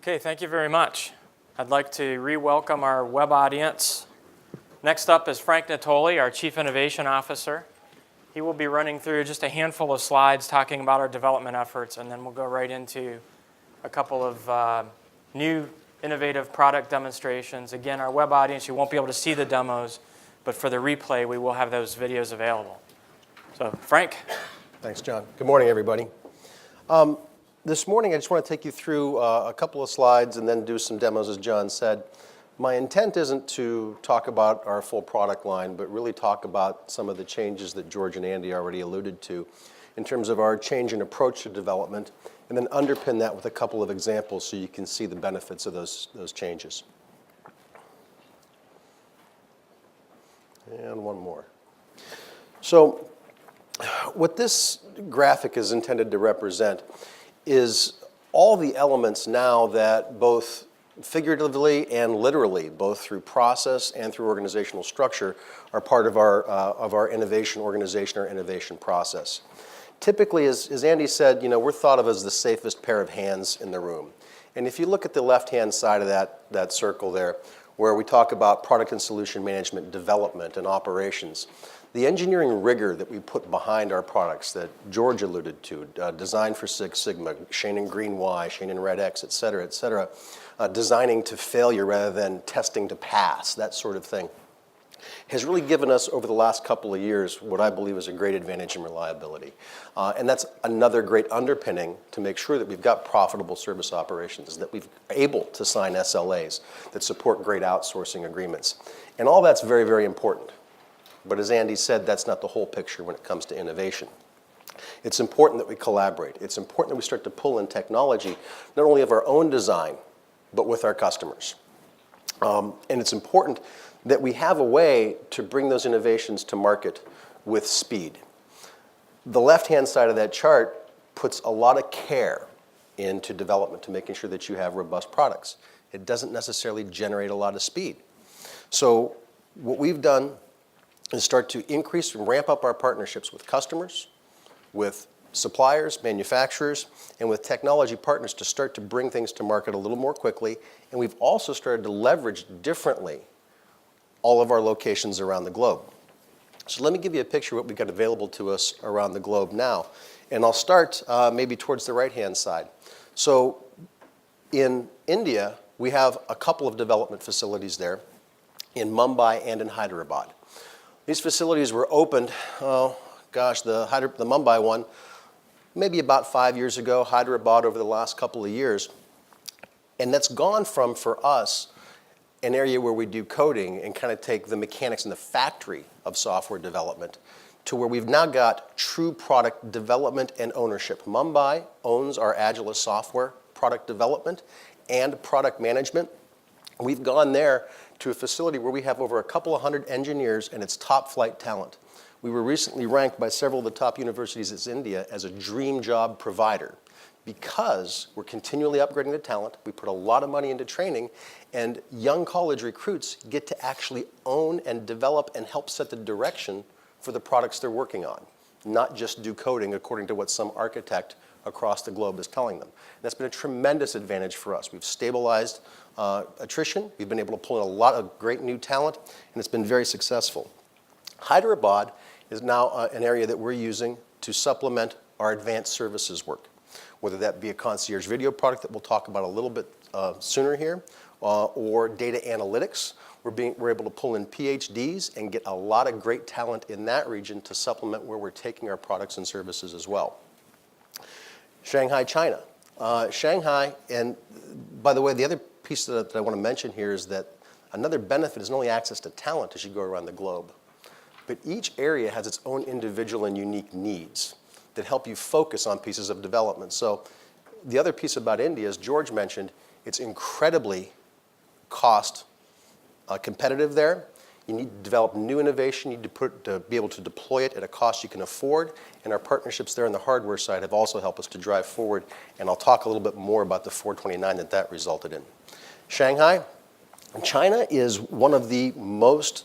Okay, thank you very much. I'd like to re-welcome our web audience. Next up is Frank Natoli, our Chief Innovation Officer. He will be running through just a handful of slides talking about our development efforts, and then we'll go right into a couple of new innovative product demonstrations. Again, our web audience, you won't be able to see the demos, but for the replay, we will have those videos available. So, Frank. Thanks, John. Good morning, everybody. This morning, I just want to take you through a couple of slides and then do some demos, as John said. My intent isn't to talk about our full product line, but really talk about some of the changes that George and Andy already alluded to in terms of our change in approach to development, and then underpin that with a couple of examples so you can see the benefits of those changes. And one more. So what this graphic is intended to represent is all the elements now that both figuratively and literally, both through process and through organizational structure, are part of our innovation organization or innovation process. Typically, as Andy said, we're thought of as the safest pair of hands in the room. And if you look at the left-hand side of that circle there, where we talk about product and solution management, development, and operations, the engineering rigor that we put behind our products that George alluded to, Design for Six Sigma, Shane and Green Y, Shane and Red X, et cetera, designing to failure rather than testing to pass, that sort of thing, has really given us over the last couple of years what I believe is a great advantage in reliability. And that's another great underpinning to make sure that we've got profitable service operations, that we're able to sign SLAs that support great outsourcing agreements. And all that's very, very important. But as Andy said, that's not the whole picture when it comes to innovation. It's important that we collaborate. It's important that we start to pull in technology, not only of our own design, but with our customers. And it's important that we have a way to bring those innovations to market with speed. The left-hand side of that chart puts a lot of care into development to making sure that you have robust products. It doesn't necessarily generate a lot of speed. So what we've done is start to increase and ramp up our partnerships with customers, with suppliers, manufacturers, and with technology partners to start to bring things to market a little more quickly. And we've also started to leverage differently all of our locations around the globe. So let me give you a picture of what we've got available to us around the globe now. And I'll start maybe towards the right-hand side. So in India, we have a couple of development facilities there in Mumbai and in Hyderabad. These facilities were opened, the Mumbai one, maybe about 5 years ago, Hyderabad over the last couple of years. And that's gone from, for us, an area where we do coding and kind of take the mechanics in the factory of software development to where we've now got true product development and ownership. Mumbai owns our Agilist software product development and product management. We've gone there to a facility where we have over a couple of hundred engineers and it's top flight talent. We were recently ranked by several of the top universities in India as a dream job provider because we're continually upgrading the talent. We put a lot of money into training, and young college recruits get to actually own and develop and help set the direction for the products they're working on, not just do coding according to what some architect across the globe is telling them. And that's been a tremendous advantage for us. We've stabilized attrition. We've been able to pull in a lot of great new talent, and it's been very successful. Hyderabad is now an area that we're using to supplement our advanced services work, whether that be a concierge video product that we'll talk about a little bit sooner here, or data analytics. We're able to pull in PhDs and get a lot of great talent in that region to supplement where we're taking our products and services as well. Shanghai, China. Shanghai, and by the way, the other piece that I want to mention here is that another benefit is not only access to talent as you go around the globe, but each area has its own individual and unique needs that help you focus on pieces of development. So the other piece about India, as George mentioned, it's incredibly cost competitive there. You need to develop new innovation. You need to be able to deploy it at a cost you can afford. And our partnerships there on the hardware side have also helped us to drive forward. And I'll talk a little bit more about the 429 that resulted in. Shanghai, China is one of the most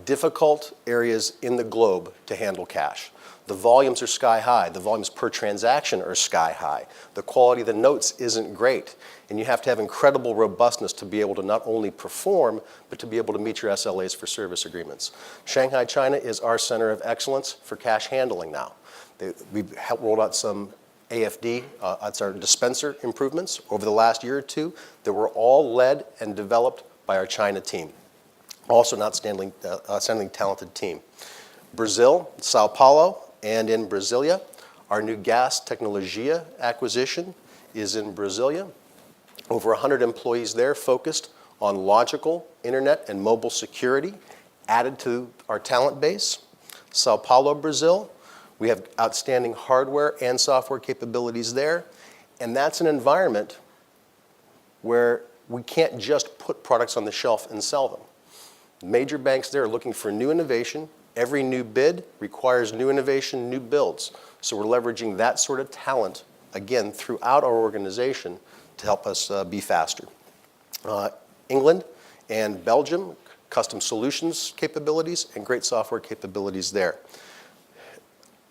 difficult areas in the globe to handle cash. The volumes are sky high. The volumes per transaction are sky high. The quality of the notes isn't great. And you have to have incredible robustness to be able to not only perform, but to be able to meet your SLAs for service agreements. Shanghai, China is our center of excellence for cash handling now. We've rolled out some AFD, that's our dispenser improvements over the last year or two that were all led and developed by our China team. Also an outstanding talented team. Brazil, Sao Paulo, and in Brasilia. Our new gas Tecnologia acquisition is in Brasilia. Over 100 employees there focused on logical internet and mobile security added to our talent base. Sao Paulo, Brazil. We have outstanding hardware and software capabilities there. And that's an environment where we can't just put products on the shelf and sell them. Major banks there are looking for new innovation. Every new bid requires new innovation, new builds. So we're leveraging that sort of talent, again, throughout our organization to help us be faster. England and Belgium, custom solutions capabilities and great software capabilities there.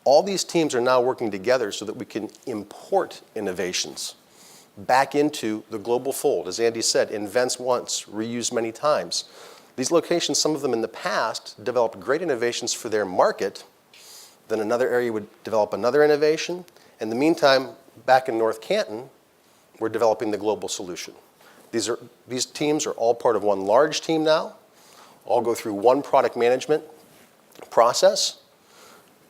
All these teams are now working together so that we can import innovations back into the global fold. As Andy said, invents once, reuse many times. These locations, some of them in the past, developed great innovations for their market. Then another area would develop another innovation. In the meantime, back in North Canton, we're developing the global solution. These teams are all part of one large team now, all go through one product management process.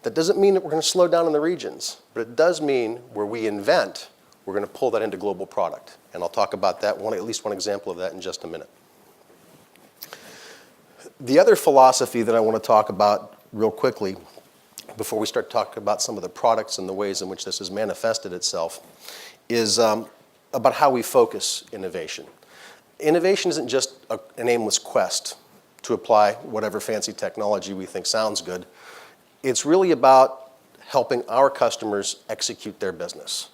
That doesn't mean that we're going to slow down in the regions, but it does mean where we invent, we're going to pull that into global product. And I'll talk about that, at least one example of that in just a minute. The other philosophy that I want to talk about real quickly before we start talking about some of the products and the ways in which this has manifested itself is about how we focus innovation. Innovation isn't just an aimless quest to apply whatever fancy technology we think sounds good. It's really about helping our customers execute their business.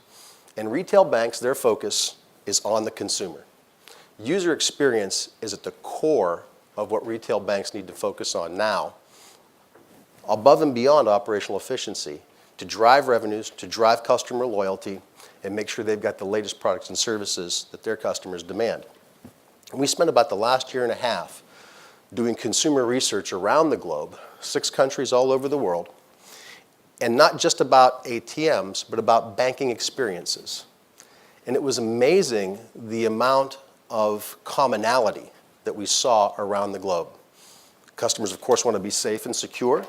In retail banks, their focus is on the consumer. User experience is at the core of what retail banks need to focus on now, above and beyond operational efficiency, to drive revenues, to drive customer loyalty, and make sure they've got the latest products and services that their customers demand. And we spent about the last year and a half doing consumer research around the globe, 6 countries all over the world, and not just about ATMs, but about banking experiences. And it was amazing the amount of commonality that we saw around the globe. Customers, of course, want to be safe and secure.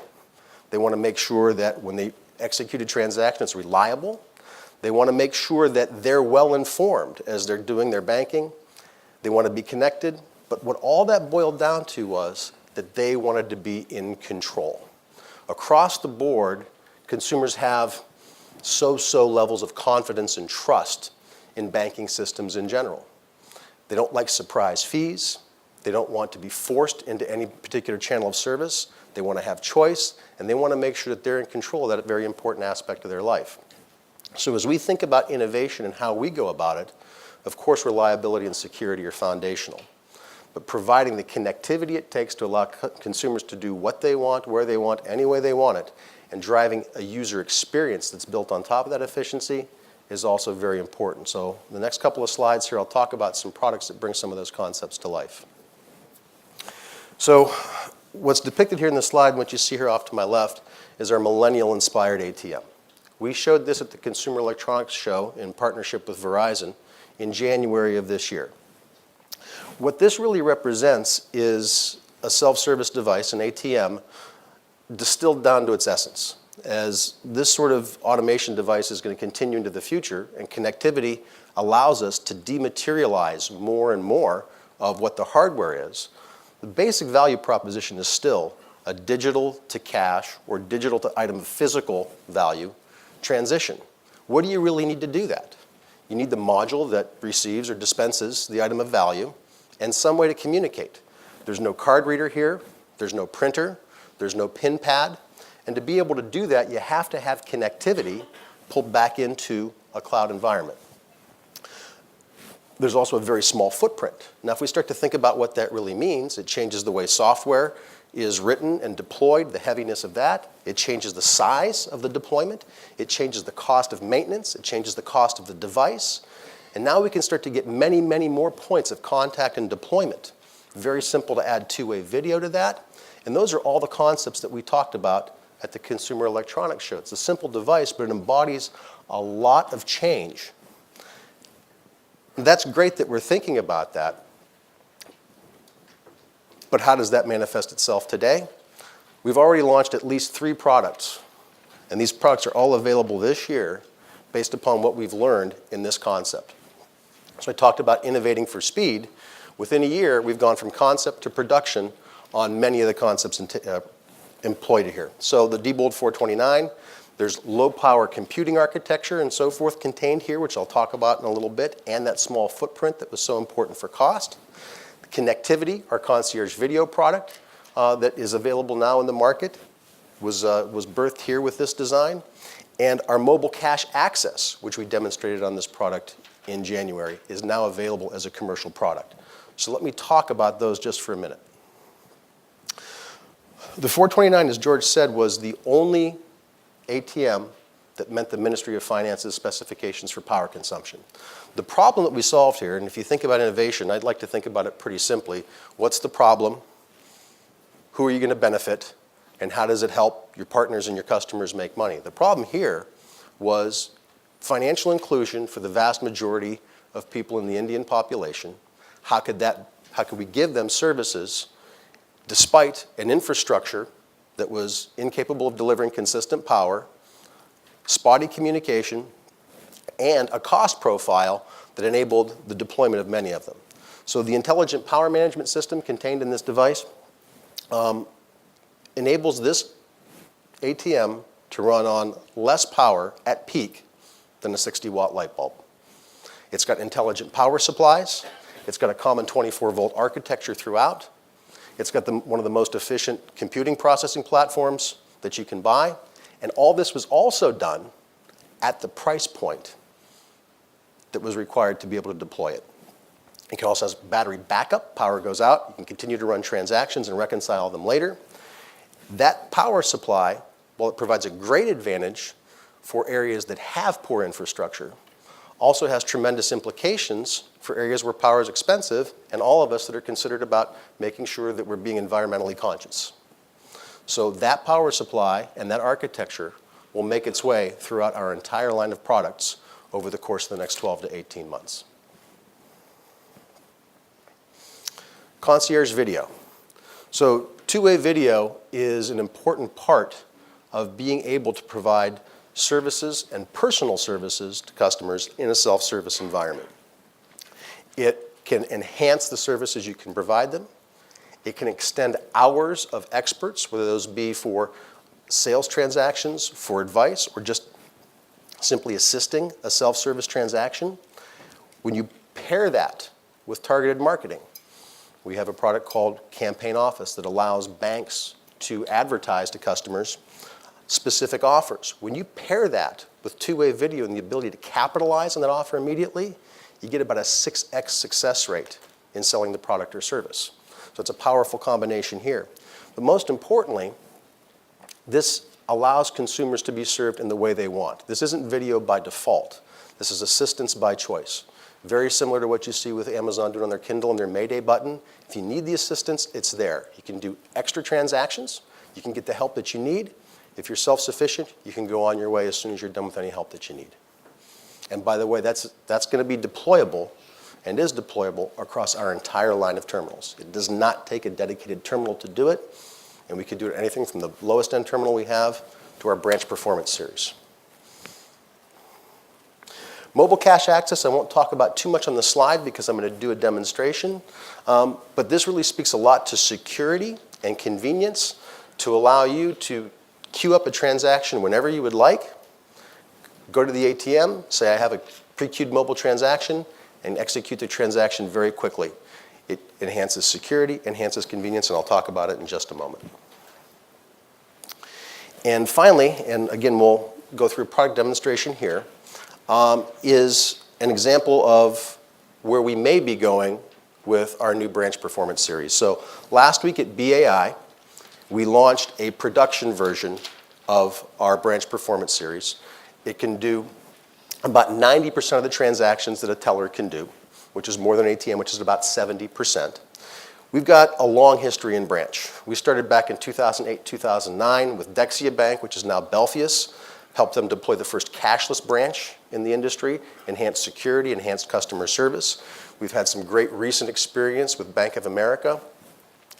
They want to make sure that when they execute a transaction, it's reliable. They want to make sure that they're well informed as they're doing their banking. They want to be connected. But what all that boiled down to was that they wanted to be in control. Across the board, consumers have so-so levels of confidence and trust in banking systems in general. They don't like surprise fees. They don't want to be forced into any particular channel of service. They want to have choice, and they want to make sure that they're in control of that very important aspect of their life. So as we think about innovation and how we go about it, of course, reliability and security are foundational. But providing the connectivity it takes to allow consumers to do what they want, where they want, any way they want it, and driving a user experience that's built on top of that efficiency is also very important. So the next couple of slides here, I'll talk about some products that bring some of those concepts to life. So what's depicted here in the slide, what you see here off to my left, is our millennial-inspired ATM. We showed this at the Consumer Electronics Show in partnership with Verizon in January of this year. What this really represents is a self-service device, an ATM, distilled down to its essence. As this sort of automation device is going to continue into the future, and connectivity allows us to dematerialize more and more of what the hardware is, the basic value proposition is still a digital to cash or digital to item of physical value transition. What do you really need to do that? You need the module that receives or dispenses the item of value and some way to communicate. There's no card reader here, there's no printer, there's no pin pad, and to be able to do that, you have to have connectivity pulled back into a cloud environment. There's also a very small footprint. Now, if we start to think about what that really means, it changes the way software is written and deployed, the heaviness of that. It changes the size of the deployment. It changes the cost of maintenance. It changes the cost of the device. And now we can start to get many, many more points of contact and deployment. Very simple to add two-way video to that. And those are all the concepts that we talked about at the Consumer Electronics Show. It's a simple device, but it embodies a lot of change. And that's great that we're thinking about that. But how does that manifest itself today? We've already launched at least 3 products. And these products are all available this year based upon what we've learned in this concept. So I talked about innovating for speed. Within a year, we've gone from concept to production on many of the concepts employed here. So the Diebold 429, there's low power computing architecture and so forth contained here, which I'll talk about in a little bit, and that small footprint that was so important for cost. The connectivity, our concierge video product that is available now in the market, was birthed here with this design. And our mobile cash access, which we demonstrated on this product in January, is now available as a commercial product. So let me talk about those just for a minute. The 429, as George said, was the only ATM that met the Ministry of Finance's specifications for power consumption. The problem that we solved here, and if you think about innovation, I'd like to think about it pretty simply. What's the problem? Who are you going to benefit? And how does it help your partners and your customers make money? The problem here was financial inclusion for the vast majority of people in the Indian population. How could we give them services despite an infrastructure that was incapable of delivering consistent power, spotty communication, and a cost profile that enabled the deployment of many of them? So the intelligent power management system contained in this device enables this ATM to run on less power at peak than a 60-watt light bulb. It's got intelligent power supplies. It's got a common 24-volt architecture throughout. It's got one of the most efficient computing processing platforms that you can buy. And all this was also done at the price point that was required to be able to deploy it. It also has battery backup. Power goes out. You can continue to run transactions and reconcile them later. That power supply, while it provides a great advantage for areas that have poor infrastructure, also has tremendous implications for areas where power is expensive and all of us that are considered about making sure that we're being environmentally conscious. So that power supply and that architecture will make its way throughout our entire line of products over the course of the next 12 to 18 months. Concierge video. So two-way video is an important part of being able to provide services and personal services to customers in a self-service environment. It can enhance the services you can provide them. It can extend hours of experts, whether those be for sales transactions, for advice, or just simply assisting a self-service transaction. When you pair that with targeted marketing, we have a product called Campaign Office that allows banks to advertise to customers specific offers. When you pair that with two-way video and the ability to capitalize on that offer immediately, you get about a 6x success rate in selling the product or service. So it's a powerful combination here. But most importantly, this allows consumers to be served in the way they want. This isn't video by default. This is assistance by choice. Very similar to what you see with Amazon doing on their Kindle and their Mayday button. If you need the assistance, it's there. You can do extra transactions. You can get the help that you need. If you're self-sufficient, you can go on your way as soon as you're done with any help that you need. And by the way, that's going to be deployable and is deployable across our entire line of terminals. It does not take a dedicated terminal to do it, and we can do it anything from the lowest end terminal we have to our branch performance series. Mobile cash access, I won't talk about too much on the slide because I'm going to do a demonstration, but this really speaks a lot to security and convenience to allow you to queue up a transaction whenever you would like, go to the ATM, say I have a pre-queued mobile transaction, and execute the transaction very quickly. It enhances security, enhances convenience, and I'll talk about it in just a moment. And finally, and again we'll go through a product demonstration here, is an example of where we may be going with our new branch performance series. So last week at BAI, we launched a production version of our branch performance series. It can do about 90% of the transactions that a teller can do, which is more than an ATM, which is about 70%. We've got a long history in branch. We started back in 2008, 2009 with Dexia Bank, which is now Belfius, helped them deploy the first cashless branch in the industry, enhanced security, enhanced customer service. We've had some great recent experience with Bank of America,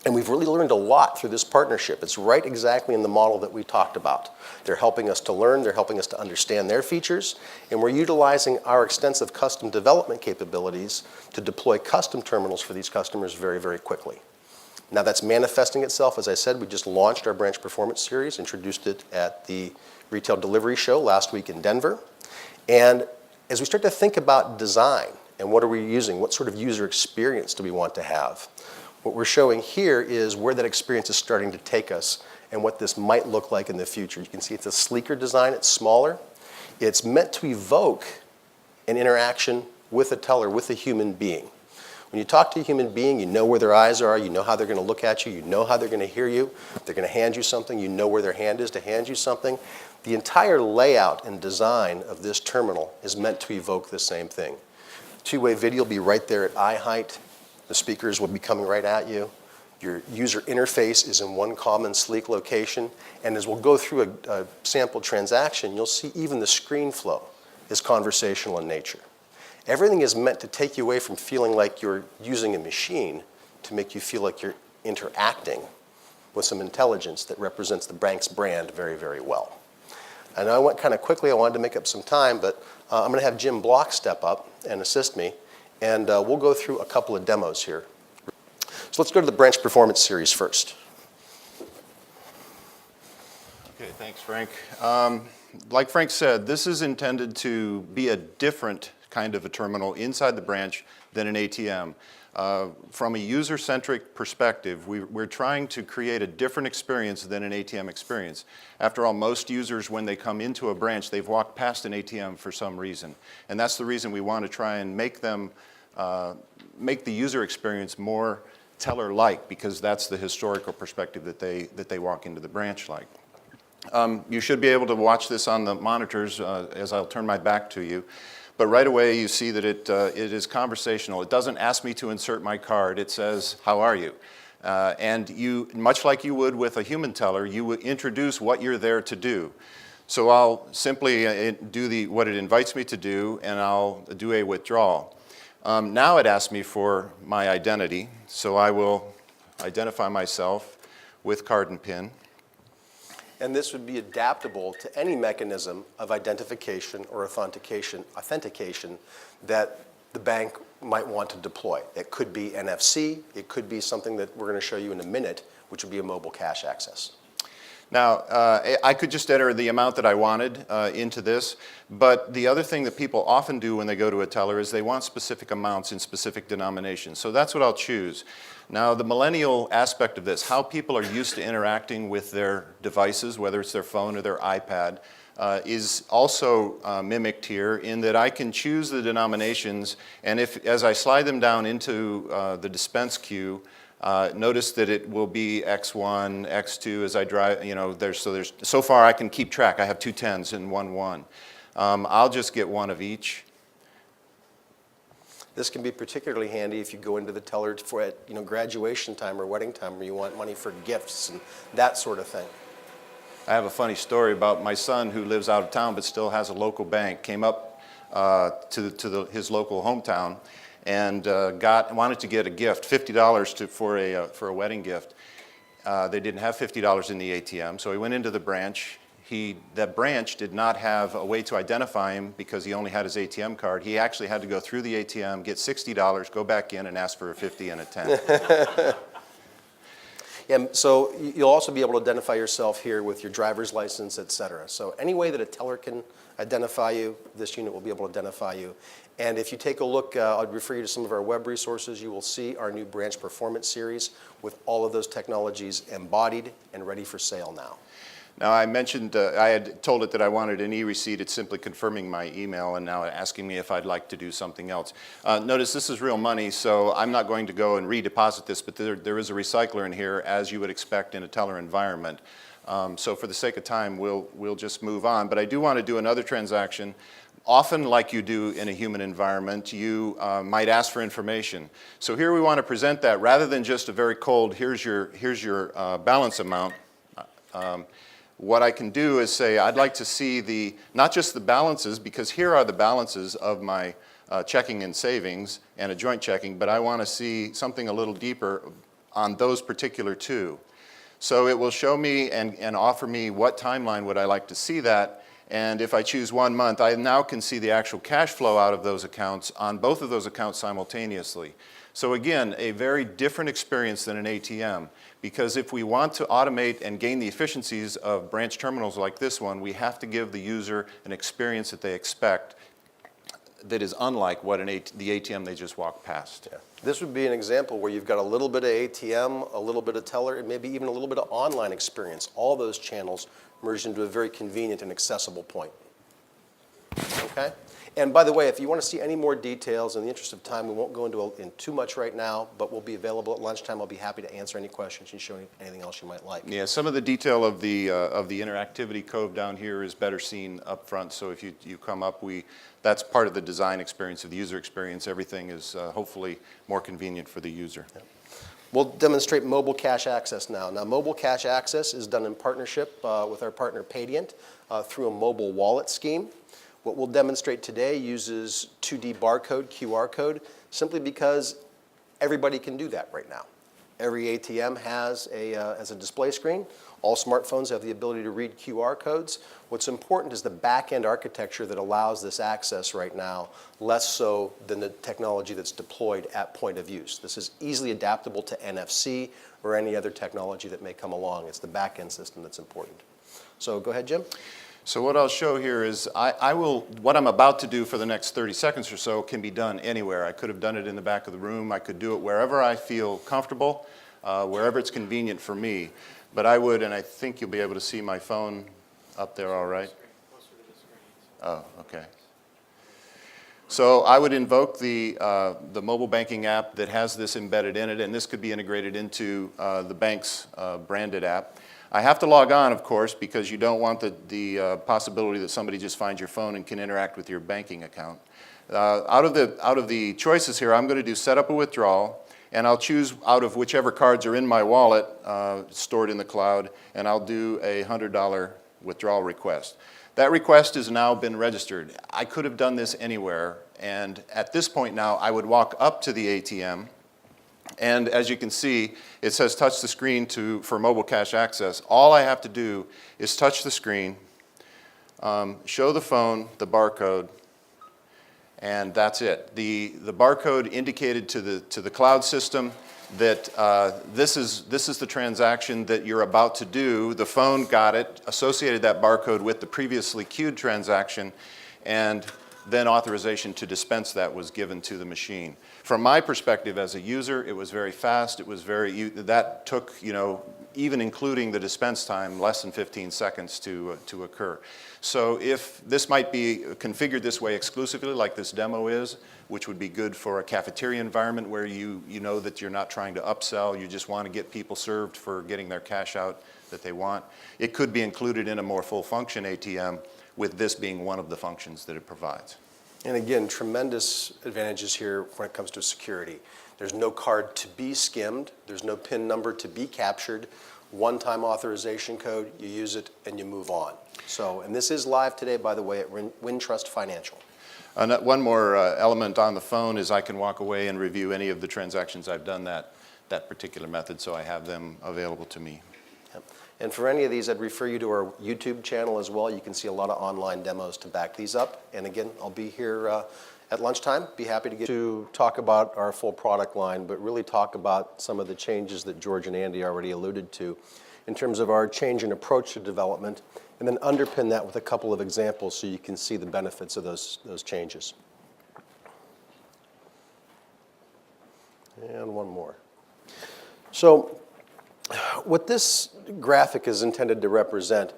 and we've really learned a lot through this partnership. It's right exactly in the model that we talked about. They're helping us to learn, they're helping us to understand their features, and we're utilizing our extensive custom development capabilities to deploy custom terminals for these customers very, very quickly. Now that's manifesting itself. As I said, we just launched our branch performance series, introduced it at the Retail Delivery Show last week in Denver. And as we start to think about design and what are we using, what sort of user experience do we want to have, what we're showing here is where that experience is starting to take us and what this might look like in the future. You can see it's a sleeker design, it's smaller. It's meant to evoke an interaction with a teller, with a human being. When you talk to a human being, you know where their eyes are, you know how they're going to look at you, you know how they're going to hear you. They're going to hand you something, you know where their hand is to hand you something. The entire layout and design of this terminal is meant to evoke the same thing. Two-way video will be right there at eye height. The speakers will be coming right at you. Your user interface is in one common, sleek location. And as we'll go through a sample transaction, you'll see even the screen flow is conversational in nature. Everything is meant to take you away from feeling like you're using a machine to make you feel like you're interacting with some intelligence that represents the bank's brand very, very well. I know I went kind of quickly. I wanted to make up some time, but I'm going to have Jim Block step up and assist me, and we'll go through a couple of demos here. So let's go to the branch performance series first. Okay, thanks, Frank. Like Frank said, this is intended to be a different kind of a terminal inside the branch than an ATM. From a user-centric perspective, we're trying to create a different experience than an ATM experience. After all, most users, when they come into a branch, they've walked past an ATM for some reason. And that's the reason we want to try and make the user experience more teller-like, because that's the historical perspective that they walk into the branch like. You should be able to watch this on the monitors as I'll turn my back to you. But right away, you see that it is conversational. It doesn't ask me to insert my card. It says, "How are you?" And you, much like you would with a human teller, you would introduce what you're there to do. So I'll simply do what it invites me to do, and I'll do a withdrawal. Now it asks me for my identity, so I will identify myself with card and PIN. And this would be adaptable to any mechanism of identification or authentication that the bank might want to deploy. It could be NFC, it could be something that we're going to show you in a minute, which would be a mobile cash access. Now, I could just enter the amount that I wanted into this, but the other thing that people often do when they go to a teller is they want specific amounts in specific denominations. So that's what I'll choose. Now, the millennial aspect of this, how people are used to interacting with their devices, whether it's their phone or their iPad, is also mimicked here in that I can choose the denominations, and as I slide them down into the dispense queue, notice that it will be X1, X2 as I drive, so far I can keep track. I have 2 10s and 1 1. I'll just get one of each. This can be particularly handy if you go into the teller at graduation time or wedding time where you want money for gifts and that sort of thing. I have a funny story about my son who lives out of town but still has a local bank, came up to his local hometown and wanted to get a gift, $50 for a wedding gift. They didn't have $50 in the ATM, so he went into the branch. That branch did not have a way to identify him because he only had his ATM card. He actually had to go through the ATM, get $60, go back in, and ask for a 50 and a 10. Yeah, so you'll also be able to identify yourself here with your driver's license, et cetera. So any way that a teller can identify you, this unit will be able to identify you. And if you take a look, I'll refer you to some of our web resources. You will see our new branch performance series with all of those technologies embodied and ready for sale now. Now, I mentioned, I had told it that I wanted an e-receipt. It's simply confirming my email and now asking me if I'd like to do something else. Notice this is real money, so I'm not going to go and redeposit this, but there is a recycler in here, as you would expect in a teller environment. So for the sake of time, we'll just move on. But I do want to do another transaction. Often, like you do in a human environment, you might ask for information. So here we want to present that rather than just a very cold, here's your balance amount. What I can do is say, I'd like to see not just the balances, because here are the balances of my checking and savings and a joint checking, but I want to see something a little deeper on those particular two. So it will show me and offer me what timeline would I like to see that. And if I choose 1 month, I now can see the actual cash flow out of those accounts on both of those accounts simultaneously. So again, a very different experience than an ATM, because if we want to automate and gain the efficiencies of branch terminals like this one, we have to give the user an experience that they expect that is unlike what the ATM they just walked past. Yeah. This would be an example where you've got a little bit of ATM, a little bit of teller, and maybe even a little bit of online experience. All those channels merged into a very convenient and accessible point. Okay? And by the way, if you want to see any more details, in the interest of time, we won't go into too much right now, but we'll be available at lunchtime. I'll be happy to answer any questions and show anything else you might like. Yeah, some of the detail of the interactivity code down here is better seen up front. So if you come up, that's part of the design experience, of the user experience. Everything is hopefully more convenient for the user. Yep. We'll demonstrate mobile cash access now. Now, mobile cash access is done in partnership with our partner Paydiant through a mobile wallet scheme. What we'll demonstrate today uses 2D barcode, QR code, simply because everybody can do that right now. Every ATM has a display screen. All smartphones have the ability to read QR codes. What's important is the back-end architecture that allows this access right now, less so than the technology that's deployed at point of use. This is easily adaptable to NFC or any other technology that may come along. It's the back-end system that's important. So go ahead, Jim. So what I'll show here is what I'm about to do for the next 30 seconds or so can be done anywhere. I could have done it in the back of the room. I could do it wherever I feel comfortable, wherever it's convenient for me. But I would, and I think you'll be able to see my phone up there all right. Oh, okay. So I would invoke the mobile banking app that has this embedded in it, and this could be integrated into the bank's branded app. I have to log on, of course, because you don't want the possibility that somebody just finds your phone and can interact with your banking account. Out of the choices here, I'm going to do set up a withdrawal, and I'll choose out of whichever cards are in my wallet stored in the cloud, and I'll do a $100 withdrawal request. That request has now been registered. I could have done this anywhere, and at this point now, I would walk up to the ATM, and as you can see, it says touch the screen for mobile cash access. All I have to do is touch the screen, show the phone the barcode, and that's it. The barcode indicated to the cloud system that this is the transaction that you're about to do. The phone got it, associated that barcode with the previously queued transaction, and then authorization to dispense that was given to the machine. From my perspective as a user, it was very fast. It was that took, even including the dispense time, less than 15 seconds to occur. So if this might be configured this way exclusively, like this demo is, which would be good for a cafeteria environment where you know that you're not trying to upsell, you just want to get people served for getting their cash out that they want. It could be included in a more full function ATM, with this being one of the functions that it provides. And again, tremendous advantages here when it comes to security. There's no card to be skimmed. There's no PIN number to be captured. One-time authorization code, you use it and you move on. So, and this is live today, by the way, at Wintrust Financial. One more element on the phone is I can walk away and review any of the transactions I've done that particular method, so I have them available to me. Yep. And for any of these, I'd refer you to our YouTube channel as well. You can see a lot of online demos to back these up. And again, I'll be here at lunchtime. Be happy to talk about our full product line, but really talk about some of the changes that George and Andy already alluded to in terms of our change in approach to development, and then underpin that with a couple of examples so you can see the benefits of those changes. And one more. So what this graphic is intended to represent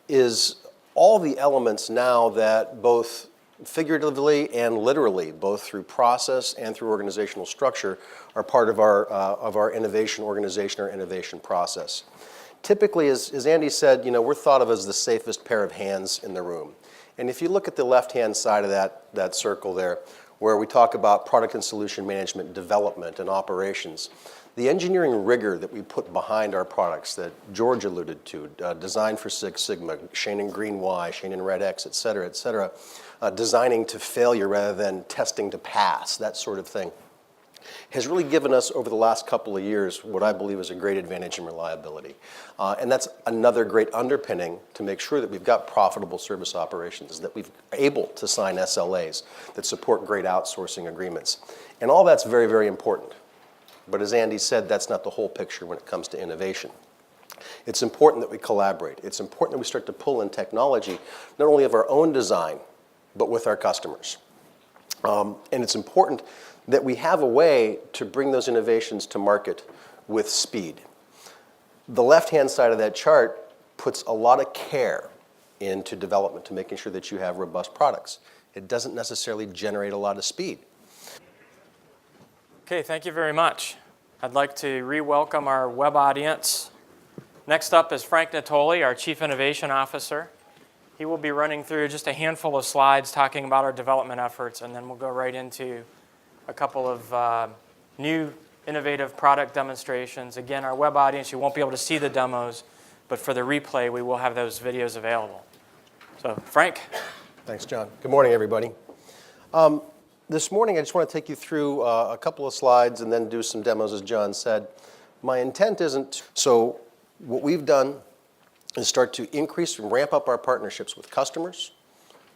is all the elements now that both figuratively and literally, both through process and through organizational structure, are part of our innovation organization or innovation process. Typically, as Andy said, we're thought of as the safest pair of hands in the room. And if you look at the left-hand side of that circle there, where we talk about product and solution management, development, and operations, the engineering rigor that we put behind our products that George alluded to, Design for Six Sigma, Shane and Green Y, Shane and Red X, et cetera, designing to failure rather than testing to pass, that sort of thing, has really given us over the last couple of years what I believe is a great advantage in reliability. And that's another great underpinning to make sure that we've got profitable service operations, that we're able to sign SLAs that support great outsourcing agreements. And all that's very, very important. But as Andy said, that's not the whole picture when it comes to innovation. It's important that we collaborate. It's important that we start to pull in technology, not only of our own design, but with our customers. And it's important that we have a way to bring those innovations to market with speed. The left-hand side of that chart puts a lot of care into development to making sure that you have robust products. It doesn't necessarily generate a lot of speed. Okay, thank you very much. I'd like to re-welcome our web audience. Next up is Frank Natoli, our Chief Innovation Officer. He will be running through just a handful of slides talking about our development efforts, and then we'll go right into a couple of new innovative product demonstrations. Again, our web audience, you won't be able to see the demos, but for the replay, we will have those videos available. So, Frank. Thanks, John. Good morning, everybody. This morning, I just want to take you through a couple of slides and then do some demos, as John said. My intent isn't, so what we've done is start to increase and ramp up our partnerships with customers,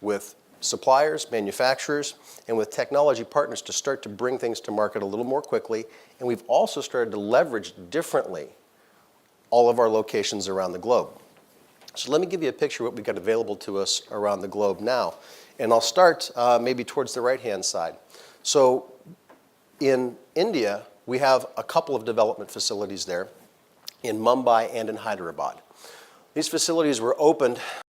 with suppliers, manufacturers, and with technology partners to start to bring things to market a little more quickly. And we've also started to leverage differently all of our locations around the globe. So let me give you a picture of what we've got available to us around the globe now. And I'll start maybe towards the right-hand side. So in India, we have a couple of development facilities there in Mumbai and in Hyderabad. These facilities were opened